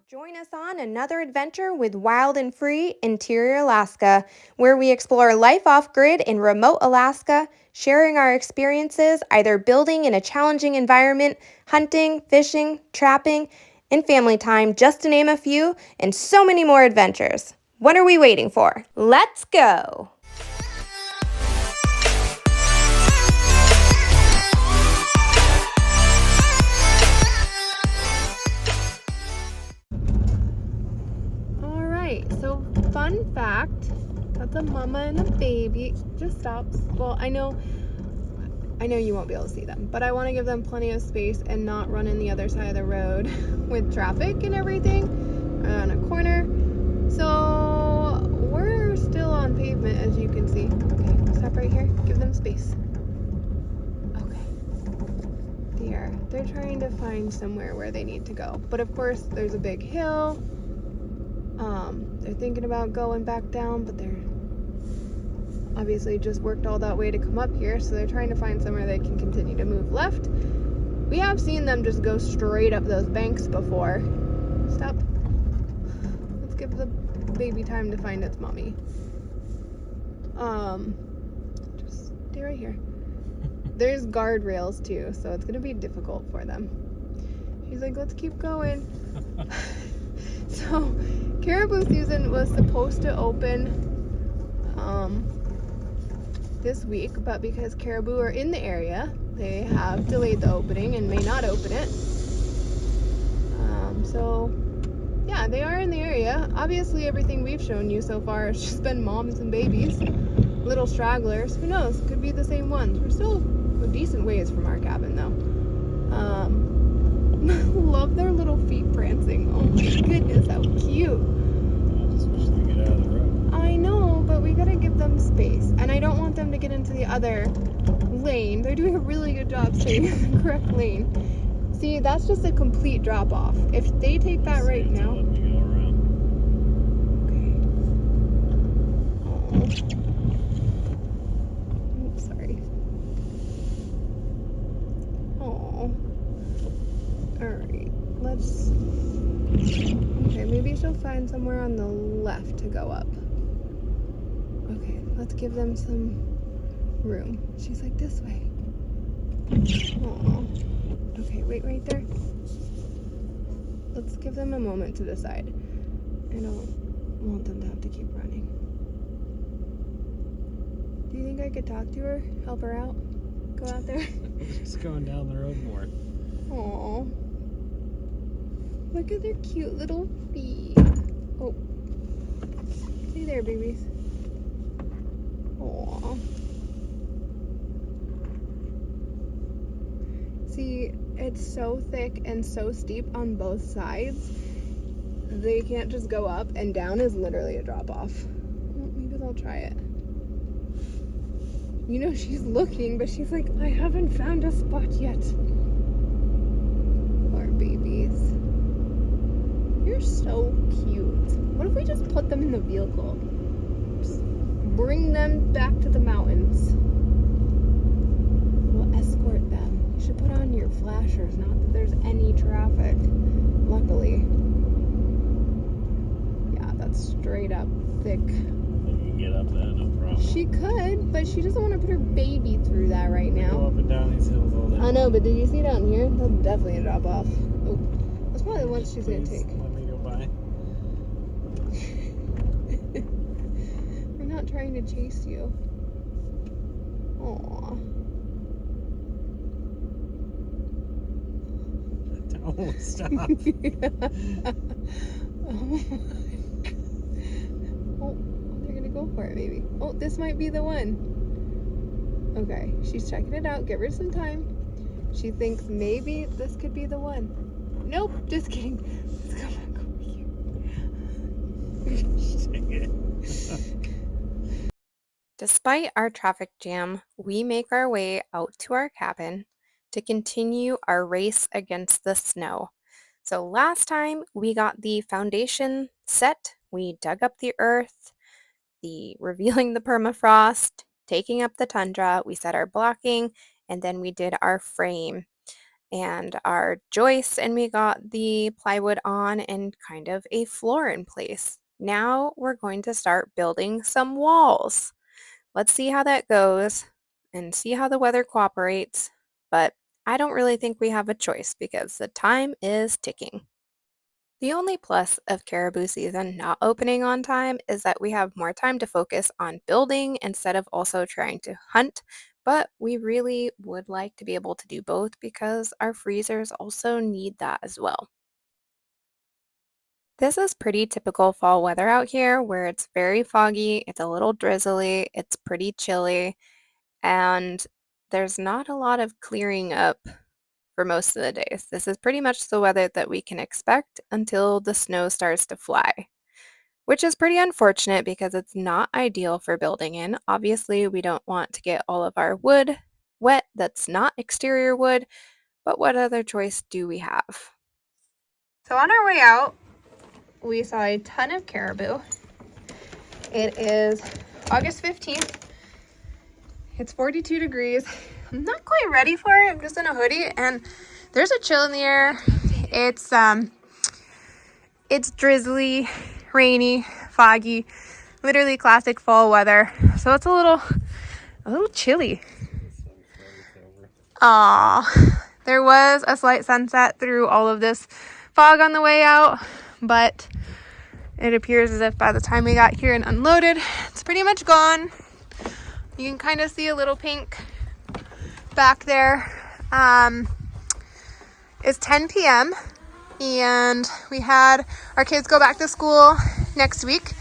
Join us on another adventure with Wild and Free Interior Alaska, where we explore life off grid in remote Alaska, sharing our experiences either building in a challenging environment, hunting, fishing, trapping, and family time, just to name a few, and so many more adventures. What are we waiting for? Let's go! Alright, so fun fact, that's a mama and a baby. Just stops. Well, I know you won't be able to see them, but I want to give them plenty of space and not run in the other side of the road with traffic and everything on a corner. So we're still on pavement, as you can see. Okay, stop right here. Give them space. Okay. They're trying to find somewhere where they need to go. But of course, there's a big hill. They're thinking about going back down, but they're obviously just worked all that way to come up here, so they're trying to find somewhere they can continue to move left. We have seen them just go straight up those banks before. Stop. Let's give the baby time to find its mommy. Just stay right here. There's guardrails too, so it's gonna be difficult for them. She's like, let's keep going. So, caribou season was supposed to open this week, but because caribou are in the area, they have delayed the opening and may not open it. So, yeah, they are in the area. Obviously, everything we've shown you so far has just been moms and babies, little stragglers. Who knows? Could be the same ones. We're still a decent ways from our cabin, though. Love their little feet prancing. Oh my goodness, how cute. I just wish they get out of the road. I know, but we gotta give them space. And I don't want them to get into the other lane. They're doing a really good job staying in the correct lane. See, that's just a complete drop off. If they take that right now. Let me go around. Okay. Oh. Oops, sorry. Oh. Alright, let's... Okay, maybe she'll find somewhere on the left to go up. Okay, let's give them some room. She's like, this way. Aww. Okay, wait right there. Let's give them a moment to decide. I don't want them to have to keep running. Do you think I could talk to her? Help her out? Go out there? Just going down the road more. Aww. Look at their cute little feet. Oh. Stay there, babies. Aww. See, it's so thick and so steep on both sides. They can't just go up, and down is literally a drop off. Well, maybe they'll try it. You know, she's looking, but she's like, I haven't found a spot yet. Poor babies. You're so cute. What if we just put them in the vehicle? Just bring them back to the mountains. We'll escort them. You should put on your flashers, not that there's any traffic. Luckily. Yeah, that's straight up thick. You can get up there, no problem. She could, but she doesn't want to put her baby through that right Go now. up and down these hills all day. I know, but did you see down here? That's definitely a drop off. Oh, that's probably the one she's gonna Please take. let me go by. We're not trying to chase you. Aww. Don't stop. Oh my God. Oh, they're gonna go for it, maybe. Oh, this might be the one. Okay, she's checking it out. Give her some time. She thinks maybe this could be the one. Nope, just kidding. Let's go back over here. Despite our traffic jam, we make our way out to our cabin to continue our race against the snow. So last time we got the foundation set, we dug up the earth, revealing the permafrost, taking up the tundra, we set our blocking, and then we did our frame. and our joists, and we got the plywood on and kind of a floor in place. Now we're going to start building some walls. Let's see how that goes and see how the weather cooperates, but I don't really think we have a choice because the time is ticking. The only plus of caribou season not opening on time is that we have more time to focus on building instead of also trying to hunt, but we really would like to be able to do both because our freezers also need that as well. This is pretty typical fall weather out here where it's very foggy, it's a little drizzly, it's pretty chilly, and there's not a lot of clearing up for most of the days. This is pretty much the weather that we can expect until the snow starts to fly, which is pretty unfortunate because it's not ideal for building in. Obviously, we don't want to get all of our wood wet that's not exterior wood, but what other choice do we have? So on our way out, we saw a ton of caribou. It is August 15th. It's 42 degrees. I'm not quite ready for it. I'm just in a hoodie and there's a chill in the air. It's drizzly, rainy, foggy, literally classic fall weather. So it's a little chilly. There was a slight sunset through all of this fog on the way out, but it appears as if by the time we got here and unloaded, it's pretty much gone. You can kind of see a little pink back there. It's 10 p.m. and we had our kids go back to school next week.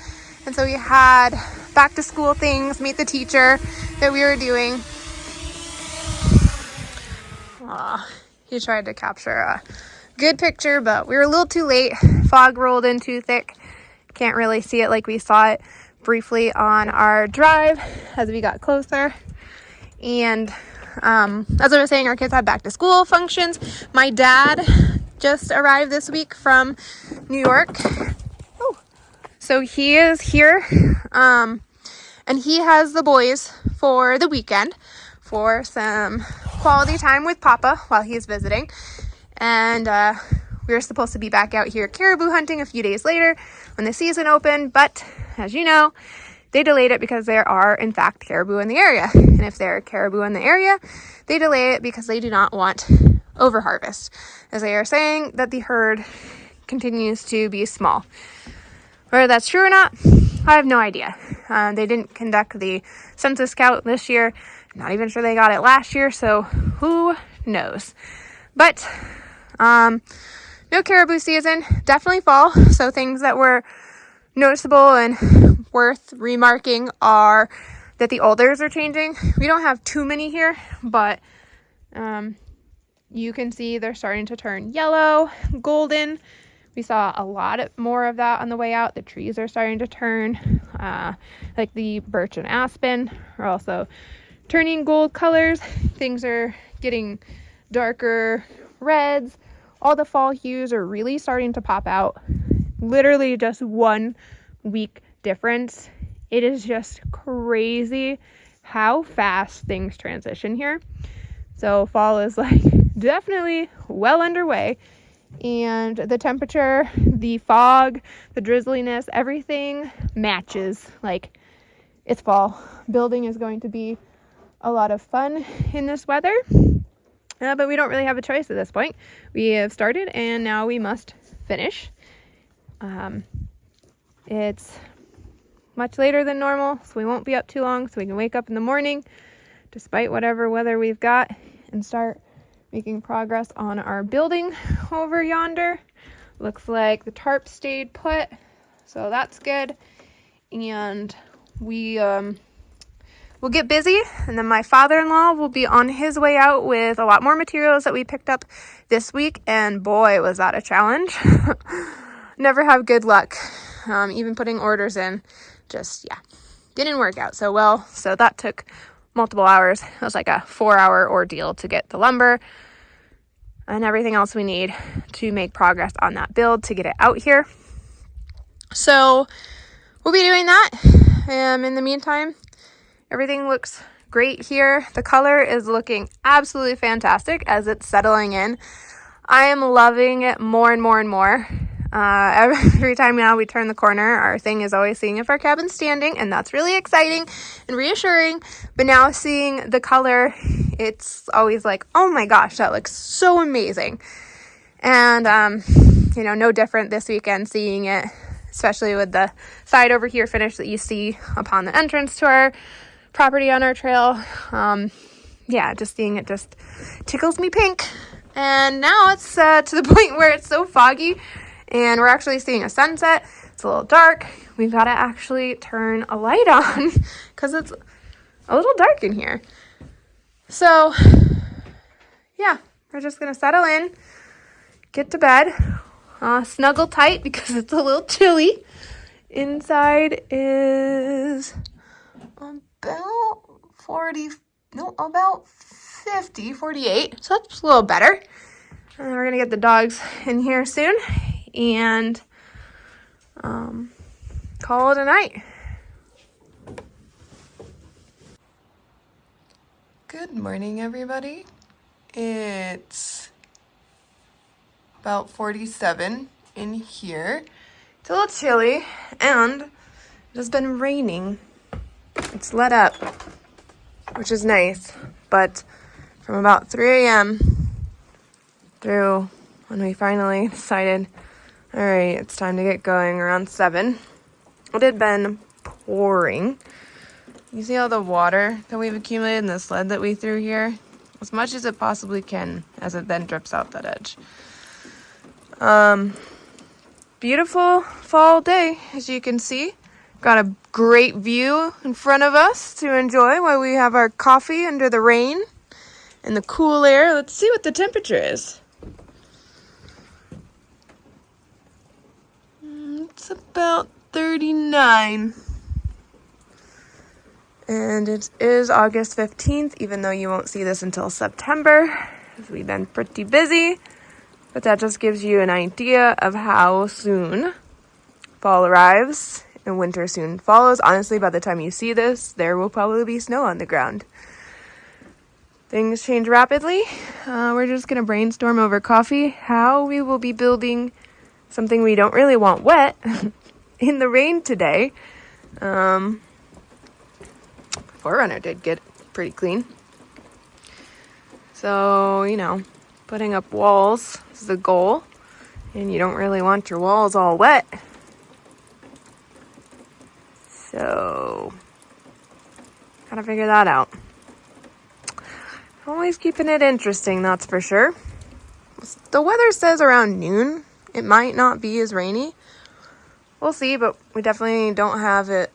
And so we had back to school things, meet the teacher that we were doing. He tried to capture a good picture, but we were a little too late. Fog rolled in too thick. Can't really see it like we saw it briefly on our drive as we got closer. And as I was saying, our kids had back to school functions. My dad just arrived this week from New York. So he is here. And he has the boys for the weekend for some quality time with Papa while he's visiting. And we were supposed to be back out here caribou hunting a few days later when the season opened, but as you know, they delayed it because there are, in fact, caribou in the area. And if there are caribou in the area, they delay it because they do not want overharvest, as they are saying that the herd continues to be small. Whether that's true or not, I have no idea. They didn't conduct the census count this year. I'm not even sure they got it last year, so who knows? But no caribou season, definitely fall. So things that were noticeable and worth remarking are that the alders are changing. We don't have too many here, but you can see they're starting to turn yellow, golden. We saw a lot more of that on the way out. The trees are starting to turn, like the birch and aspen are also turning gold colors. Things are getting darker reds. All the fall hues are really starting to pop out. Literally just 1 week difference. It is just crazy how fast things transition here. So fall is like definitely well underway. And the temperature, the fog, the drizzliness, everything matches. Like, it's fall. Building is going to be a lot of fun in this weather. But we don't really have a choice at this point. We have started and now we must finish. It's much later than normal, so we won't be up too long, so we can wake up in the morning despite whatever weather we've got and start making progress on our building over yonder. Looks like the tarp stayed put, so that's good. And we'll get busy, and then my father-in-law will be on his way out with a lot more materials that we picked up this week, and boy, was that a challenge. Never have good luck. Even putting orders in, didn't work out so well. So that took multiple hours. It was like a 4-hour ordeal to get the lumber and everything else we need to make progress on that build to get it out here. So we'll be doing that. In the meantime, everything looks great here. The color is looking absolutely fantastic as it's settling in. I am loving it more and more and more. Every time now we turn the corner, our thing is always seeing if our cabin's standing, and that's really exciting and reassuring. But now seeing the color, it's always like, oh my gosh, that looks so amazing. And, no different this weekend seeing it, especially with the side over here finish that you see upon the entrance to our property on our trail. Just seeing it just tickles me pink. And now it's to the point where it's so foggy and we're actually seeing a sunset. It's a little dark. We've got to actually turn a light on because it's a little dark in here. So, yeah, we're just going to settle in, get to bed, snuggle tight because it's a little chilly. Inside is about 50, 48. So that's a little better. We're going to get the dogs in here soon and call it a night. Good morning, everybody. It's about 47 in here. It's a little chilly and it has been raining. It's let up, which is nice, but from about 3 a.m. through when we finally decided, all right, it's time to get going around 7. It had been pouring. You see all the water that we've accumulated in the sled that we threw here? As much as it possibly can, as it then drips out that edge. Beautiful fall day, as you can see. Got a great view in front of us to enjoy while we have our coffee under the rain and the cool air. Let's see what the temperature is. It's about 39. And it is August 15th, even though you won't see this until September, as we've been pretty busy. But that just gives you an idea of how soon fall arrives and winter soon follows. Honestly, by the time you see this, there will probably be snow on the ground. Things change rapidly. We're just going to brainstorm over coffee how we will be building something we don't really want wet in the rain today. Forerunner did get pretty clean. So, putting up walls is the goal. And you don't really want your walls all wet. So, gotta figure that out. Always keeping it interesting, that's for sure. The weather says around noon it might not be as rainy. We'll see, but we definitely don't have it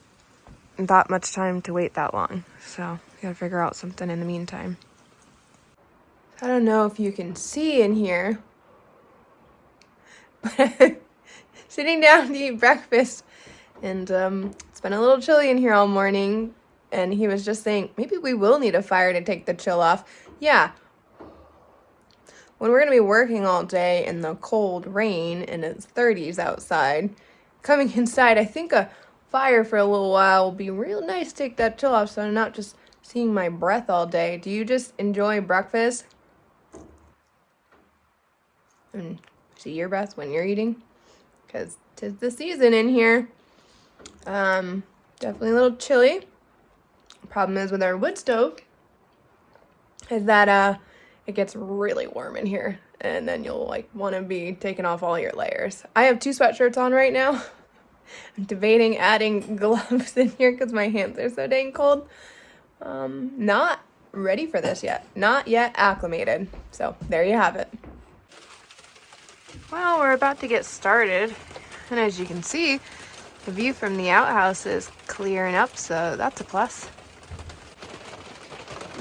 that much time to wait that long. So, we gotta figure out something in the meantime. I don't know if you can see in here, but sitting down to eat breakfast, and it's been a little chilly in here all morning, and he was just saying, maybe we will need a fire to take the chill off. Yeah. When we're going to be working all day in the cold rain and it's 30s outside, coming inside, I think a fire for a little while will be real nice to take that chill off so I'm not just seeing my breath all day. Do you just enjoy breakfast and see your breath when you're eating? Because 'tis the season in here. Definitely a little chilly. Problem is with our wood stove is that it gets really warm in here and then you'll want to be taking off all your layers. I have 2 sweatshirts on right now. I'm debating adding gloves in here because my hands are so dang cold. Not ready for this yet. Not yet acclimated. So there you have it. Well, we're about to get started, and as you can see, the view from the outhouse is clearing up, so that's a plus.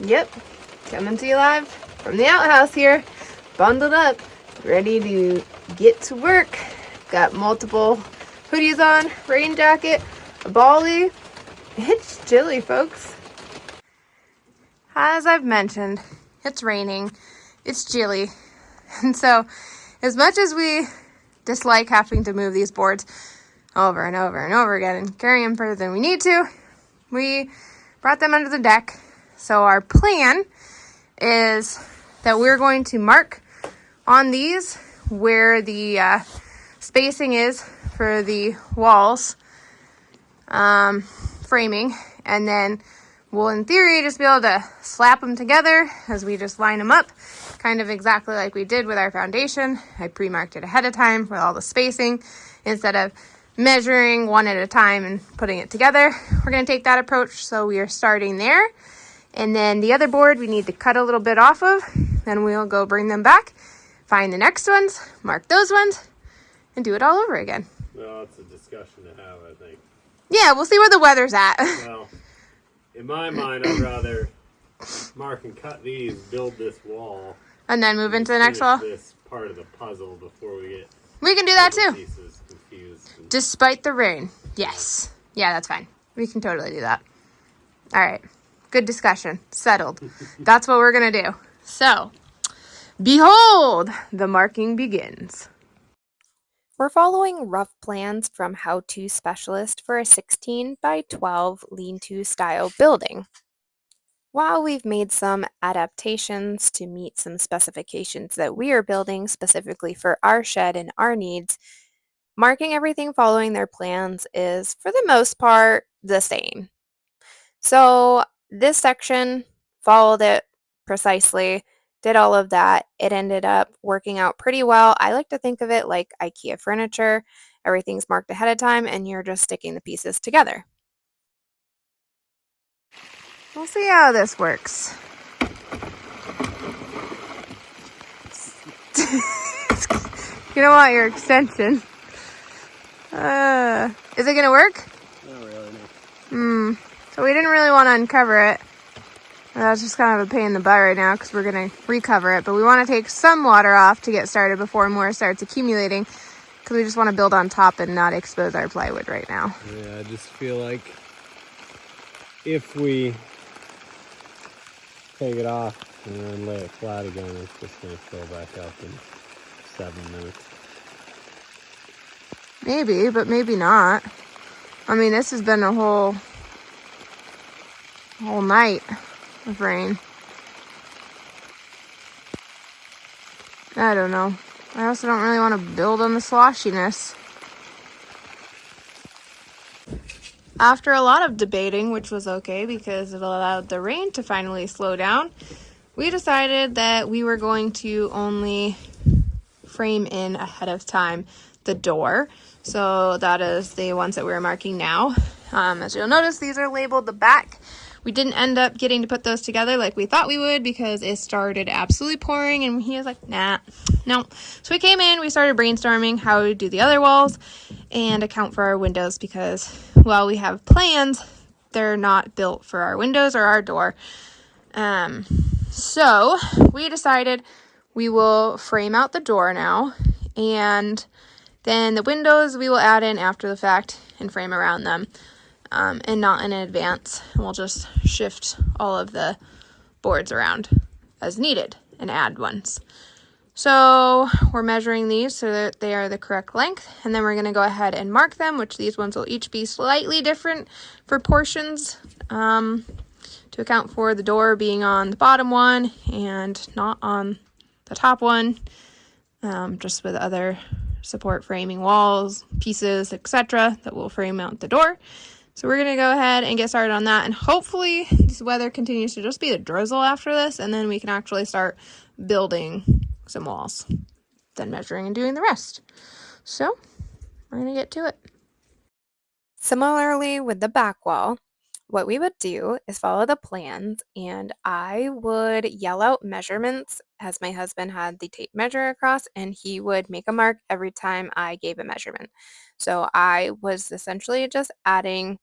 Yep, coming to you live from the outhouse here, bundled up, ready to get to work. Got multiple hoodies on, rain jacket, a ballie. It's chilly, folks. As I've mentioned, it's raining, it's chilly, and so as much as we dislike having to move these boards over and over and over again and carry them further than we need to, we brought them under the deck So our plan is that we're going to mark on these where the spacing is for the walls framing, and then we'll in theory just be able to slap them together as we just line them up, kind of exactly like we did with our foundation. I pre-marked it ahead of time with all the spacing instead of measuring one at a time and putting it together. We're going to take that approach, so we are starting there. And then the other board we need to cut a little bit off of, then we'll go bring them back, find the next ones, mark those ones, and do it all over again. Well, it's a discussion to have, I think. Yeah, we'll see where the weather's at. Well, in my mind, I'd rather mark and cut these, build this wall, And then move into the next wall. this part of the puzzle before we get We can do that other too. pieces confused. Despite the rain. Yes. Yeah, that's fine. We can totally do that. All right. Good discussion. Settled. That's what we're going to do. So, behold, the marking begins. We're following rough plans from How To Specialist for a 16 by 12 lean-to style building. While we've made some adaptations to meet some specifications that we are building specifically for our shed and our needs, marking everything following their plans is, for the most part, the same. So this section followed it precisely, did all of that. It ended up working out pretty well. I like to think of it like IKEA furniture. Everything's marked ahead of time and you're just sticking the pieces together. We'll see how this works. You don't want your extension. Is it gonna work? Not really, no. So we didn't really want to uncover it. That's just kind of a pain in the butt right now because we're gonna recover it. But we want to take some water off to get started before more starts accumulating, because we just want to build on top and not expose our plywood right now. Yeah, I just feel like if we take it off and then lay it flat again, it's just going to fill back up in 7 minutes. Maybe, but maybe not. I mean, this has been a whole night of rain. I don't know. I also don't really want to build on the sloshiness. After a lot of debating, which was okay because it allowed the rain to finally slow down, we decided that we were going to only frame in ahead of time the door. So that is the ones that we're marking now. As you'll notice, these are labeled the back. We didn't end up getting to put those together like we thought we would because it started absolutely pouring and he was like, nah, no. So we came in, we started brainstorming how we do the other walls and account for our windows because while we have plans, they're not built for our windows or our door. So we decided we will frame out the door now, and then the windows we will add in after the fact and frame around them. And not in advance. We'll just shift all of the boards around as needed and add ones. So we're measuring these so that they are the correct length, and then we're going to go ahead and mark them, which these ones will each be slightly different for portions to account for the door being on the bottom one and not on the top one, just with other support framing walls, pieces, etc. that will frame out the door. So we're going to go ahead and get started on that, and hopefully this weather continues to just be a drizzle after this, and then we can actually start building some walls, then measuring and doing the rest. So we're going to get to it. Similarly with the back wall, what we would do is follow the plans, and I would yell out measurements as my husband had the tape measure across, and he would make a mark every time I gave a measurement. So I was essentially just adding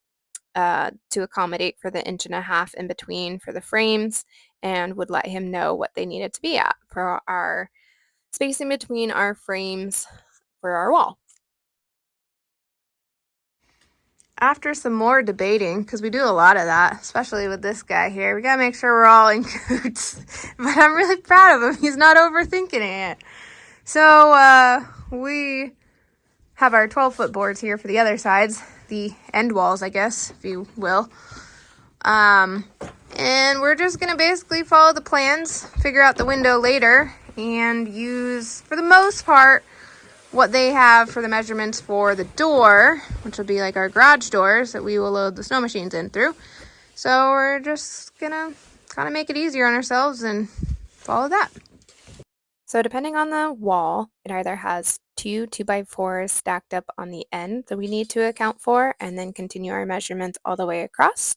to accommodate for the 1.5 inches in between for the frames, and would let him know what they needed to be at for our spacing between our frames for our wall. After some more debating, because we do a lot of that, especially with this guy here, we gotta make sure we're all in cahoots. But I'm really proud of him. He's not overthinking it. So we have our 12-foot boards here for the other sides, the end walls, I guess, if you will. And And we're just going to basically follow the plans, figure out the window later, and use, for the most part, what they have for the measurements for the door, which will be like our garage doors that we will load the snow machines in through. So we're just going to kind of make it easier on ourselves and follow that. So depending on the wall, it either has two 2x4s stacked up on the end that we need to account for and then continue our measurements all the way across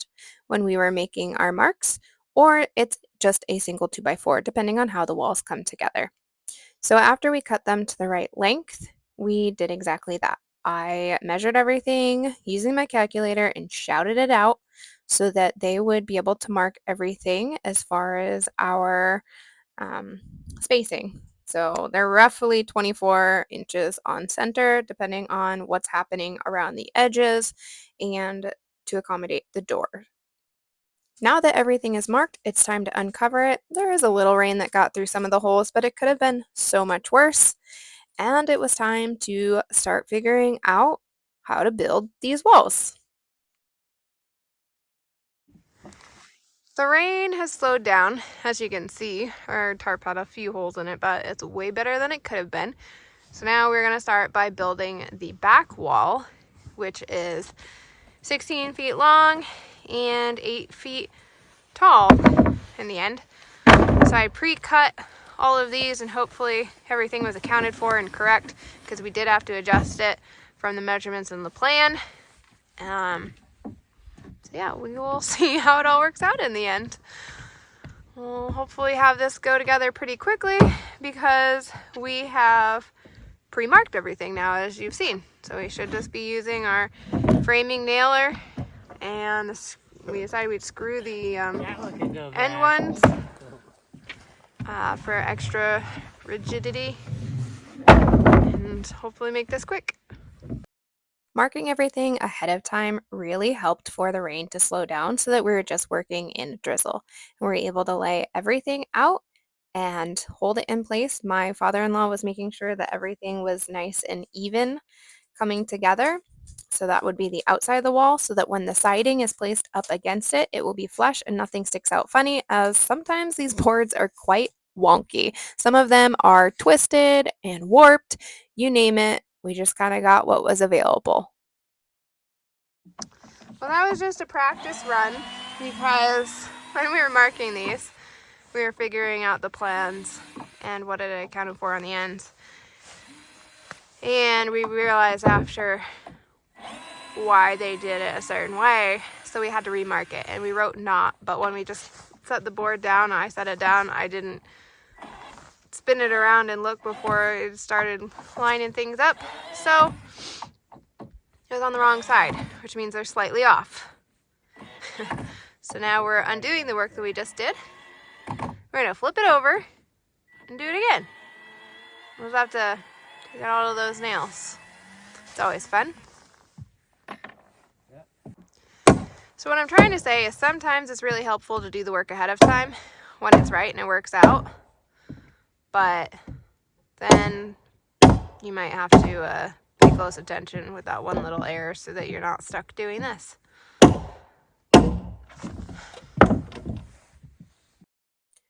when we were making our marks, or it's just a single 2x4 depending on how the walls come together. So after we cut them to the right length, we did exactly that. I measured everything using my calculator and shouted it out so that they would be able to mark everything as far as our spacing. So they're roughly 24 inches on center, depending on what's happening around the edges and to accommodate the door. Now that everything is marked, it's time to uncover it. There is a little rain that got through some of the holes, but it could have been so much worse. And it was time to start figuring out how to build these walls. The rain has slowed down, as you can see. Our tarp had a few holes in it, but it's way better than it could have been. So now we're going to start by building the back wall, which is 16 feet long and 8 feet tall in the end. So I pre-cut all of these and hopefully everything was accounted for and correct because we did have to adjust it from the measurements in the plan. So yeah, we will see how it all works out in the end. We'll hopefully have this go together pretty quickly because we have pre-marked everything now, as you've seen. So we should just be using our framing nailer, and we decided we'd screw the end ones for extra rigidity and hopefully make this quick. Marking everything ahead of time really helped for the rain to slow down so that we were just working in drizzle. And we were able to lay everything out and hold it in place. My father-in-law was making sure that everything was nice and even coming together. So that would be the outside of the wall so that when the siding is placed up against it, it will be flush and nothing sticks out funny, as sometimes these boards are quite wonky. Some of them are twisted and warped, you name it. We just kind of got what was available. Well, that was just a practice run because when we were marking these, we were figuring out the plans and what it accounted for on the ends. And we realized after why they did it a certain way, so we had to remark it. And we wrote not, but when we just set the board down, I set it down, I didn't spin it around and look before it started lining things up. So it was on the wrong side, which means they're slightly off. So now we're undoing the work that we just did. We're gonna flip it over and do it again. We'll just have to take out all of those nails. It's always fun. So what I'm trying to say is sometimes it's really helpful to do the work ahead of time when it's right and it works out. But then you might have to pay close attention with that one little error so that you're not stuck doing this.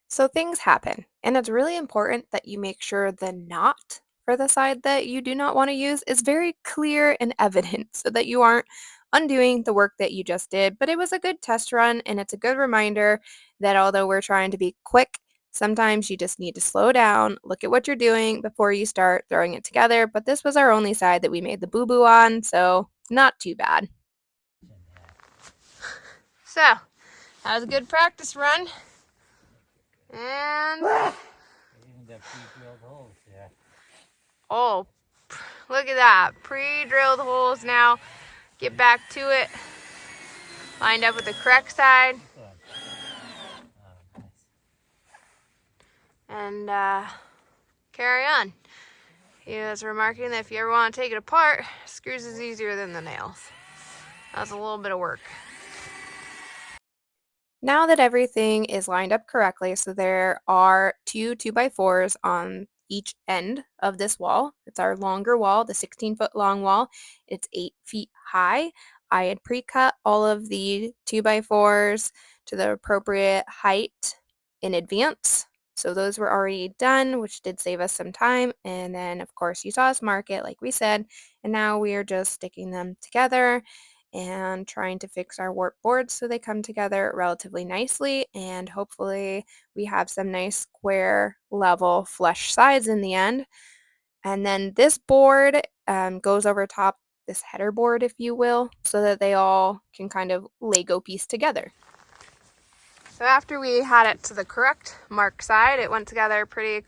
So things happen, and it's really important that you make sure the knot for the side that you do not want to use is very clear and evident so that you aren't undoing the work that you just did. But it was a good test run, and it's a good reminder that although we're trying to be quick, sometimes you just need to slow down, look at what you're doing before you start throwing it together. But this was our only side that we made the boo-boo on, so not too bad. So, that was a good practice run. And oh, look at that. Pre-drilled holes now. Get back to it. Lined up with the correct side. And carry on. He was remarking that if you ever want to take it apart, screws is easier than the nails. That's a little bit of work. Now that everything is lined up correctly, so there are two 2x4s on each end of this wall. It's our longer wall, the 16-foot long wall. It's 8 feet high. I had pre-cut all of the 2x4s to the appropriate height in advance. So those were already done, which did save us some time. And then, of course, you saw us mark it, like we said, and now we are just sticking them together and trying to fix our warp boards so they come together relatively nicely, and hopefully we have some nice square level flush sides in the end. And then this board goes over top this header board, if you will, so that they all can kind of Lego piece together. So after we had it to the correct mark side, it went together pretty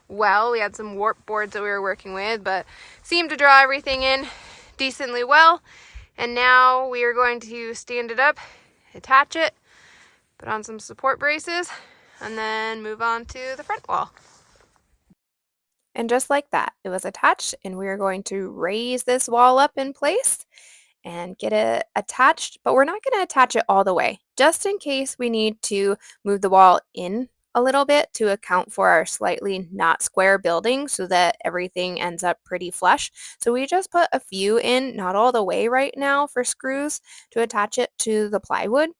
well. We had some warp boards that we were working with, but seemed to draw everything in decently well. And now we are going to stand it up, attach it, put on some support braces, and then move on to the front wall. And just like that, it was attached, and we are going to raise this wall up in place and get it attached, but we're not going to attach it all the way, just in case we need to move the wall in a little bit to account for our slightly not square building so that everything ends up pretty flush. So we just put a few in, not all the way right now for screws to attach it to the plywood,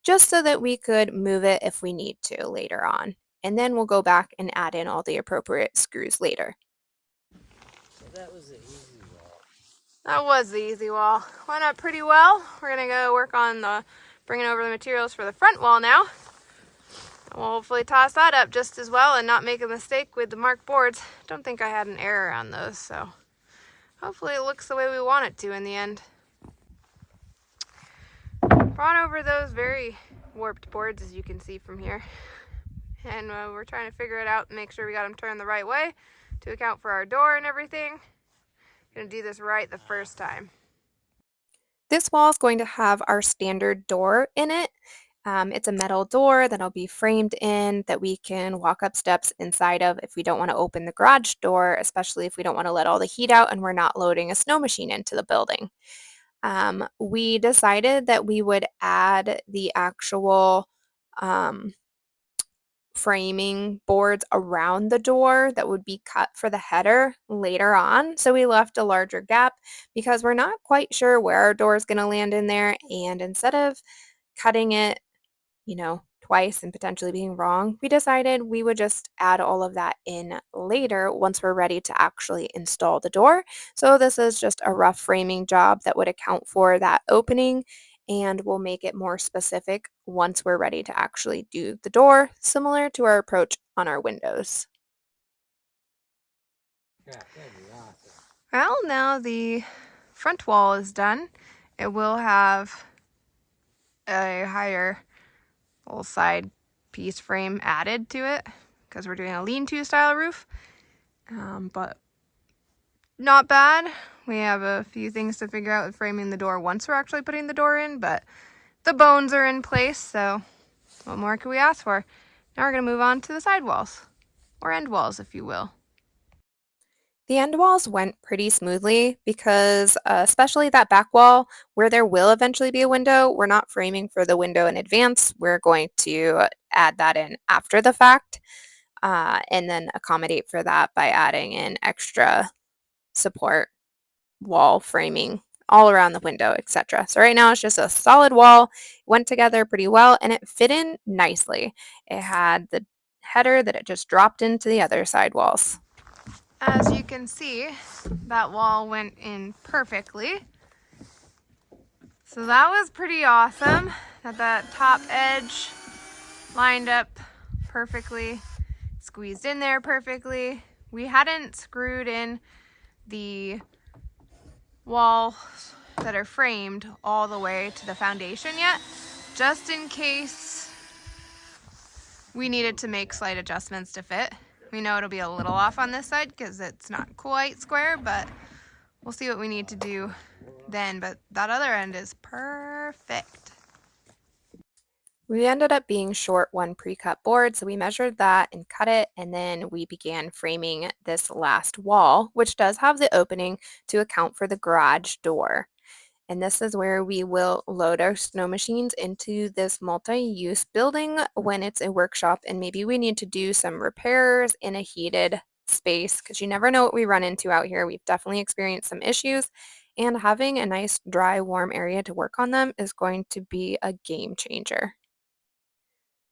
just so that we could move it if we need to later on. And then we'll go back and add in all the appropriate screws later. So that was the easy wall. That was the easy wall. Went up pretty well. We're gonna go work on bringing over the materials for the front wall now. We'll hopefully toss that up just as well and not make a mistake with the marked boards. Don't think I had an error on those, so hopefully it looks the way we want it to in the end. Brought over those very warped boards, as you can see from here. And we're trying to figure it out and make sure we got them turned the right way to account for our door and everything. Gonna do this right the first time. This wall is going to have our standard door in it. It's a metal door that'll be framed in that we can walk up steps inside of if we don't want to open the garage door, especially if we don't want to let all the heat out and we're not loading a snow machine into the building. We decided that we would add the actual framing boards around the door that would be cut for the header later on. So we left a larger gap because we're not quite sure where our door is going to land in there. And instead of cutting it, twice and potentially being wrong, we decided we would just add all of that in later once we're ready to actually install the door. So this is just a rough framing job that would account for that opening, and we'll make it more specific once we're ready to actually do the door, similar to our approach on our windows. Yeah, that'd be awesome. Well, now the front wall is done. It will have a higher little side piece frame added to it because we're doing a lean-to style roof, but not bad. We have a few things to figure out with framing the door once we're actually putting the door in, but the bones are in place, so what more could we ask for? Now we're going to move on to the side walls, or end walls if you will. The end walls went pretty smoothly because especially that back wall where there will eventually be a window, we're not framing for the window in advance. We're going to add that in after the fact and then accommodate for that by adding in extra support wall framing all around the window, etc. So right now it's just a solid wall. It went together pretty well and it fit in nicely. It had the header that it just dropped into the other side walls. As you can see, that wall went in perfectly. So that was pretty awesome. That top edge lined up perfectly, squeezed in there perfectly. We hadn't screwed in the walls that are framed all the way to the foundation yet, just in case we needed to make slight adjustments to fit. We know it'll be a little off on this side because it's not quite square, but we'll see what we need to do then. But that other end is perfect. We ended up being short one pre-cut board, so we measured that and cut it, and then we began framing this last wall, which does have the opening to account for the garage door. And this is where we will load our snow machines into this multi-use building when it's a workshop and maybe we need to do some repairs in a heated space because you never know what we run into out here. We've definitely experienced some issues and having a nice, dry, warm area to work on them is going to be a game changer.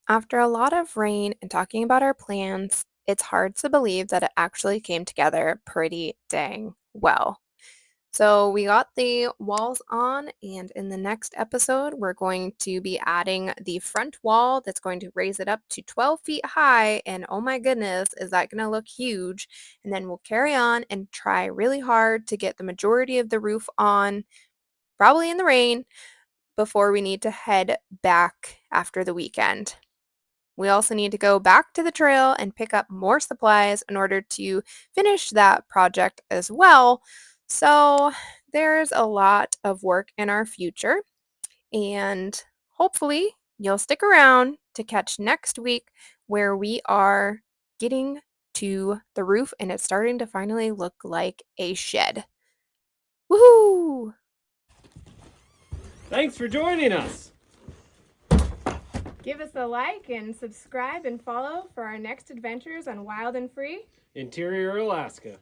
After a lot of rain and talking about our plans, it's hard to believe that it actually came together pretty dang well. So we got the walls on, and in the next episode, we're going to be adding the front wall that's going to raise it up to 12 feet high. And oh my goodness, is that going to look huge? And then we'll carry on and try really hard to get the majority of the roof on, probably in the rain, before we need to head back after the weekend. We also need to go back to the trail and pick up more supplies in order to finish that project as well. So there's a lot of work in our future, and hopefully you'll stick around to catch next week where we are getting to the roof and it's starting to finally look like a shed. Woohoo! Thanks for joining us. Give us a like and subscribe and follow for our next adventures on Wild and Free. Interior Alaska.